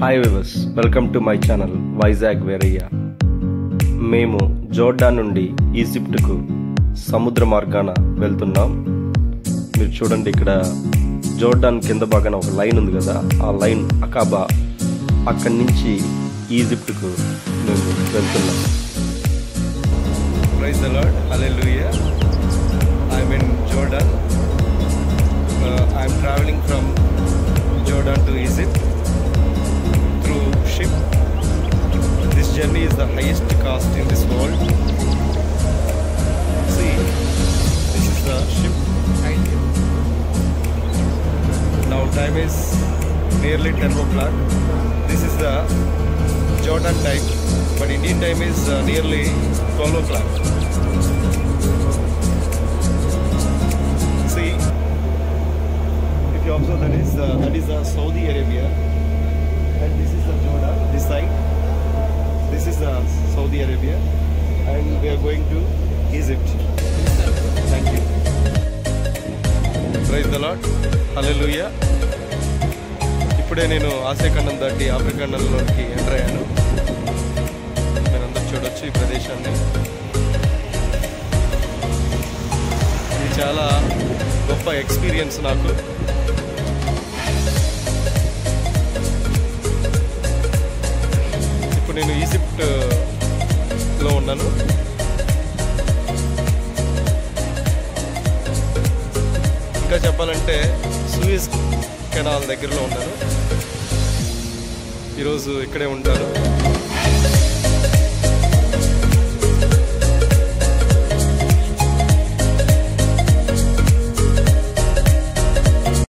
Hi viewers, welcome to my channel Vizag Veerayya. మేము Jordan నుండి ఈజిప్ట్కు సముద్ర మార్గాన వెళ్తున్నాం. మీరు చూడండి, ఇక్కడ జోర్డాన్ కింద భాగాన ఒక లైన్ ఉంది కదా, ఆ లైన్ అకాబా. అక్కడి నుంచి ఈజిప్ట్కు మేము వెళ్తున్నాం. Praise the lord, hallelujah. I'm in Jordan. I'm travelling from Jordan to Egypt through ship. This journey is the highest cost in this world. See, this is the ship. Now time is nearly 10 o'clock. This is the Jordan time, but Indian time is nearly 12 o'clock. See, if you observe, that is Saudi Arabia, and this is the Jordan. This side, this is the Saudi Arabia, and we are going to Egypt. Thank you. Praise the Lord, Hallelujah. ఇప్పుడే నేను Asia ఖండం దాటి Africa ఖండంలోకి enter అయ్యాను. మీరందరూ చూడొచ్చు ఈ ప్రదేశాన్ని. ఇది చాలా గొప్ప ఎక్స్పీరియన్స్ నాకు. నేను ఈజిప్ట్లో ఉన్నాను. ఇంకా చెప్పాలంటే సూయజ్ కెనాల్ దగ్గరలో ఉన్నాను. ఈరోజు ఇక్కడే ఉంటాను.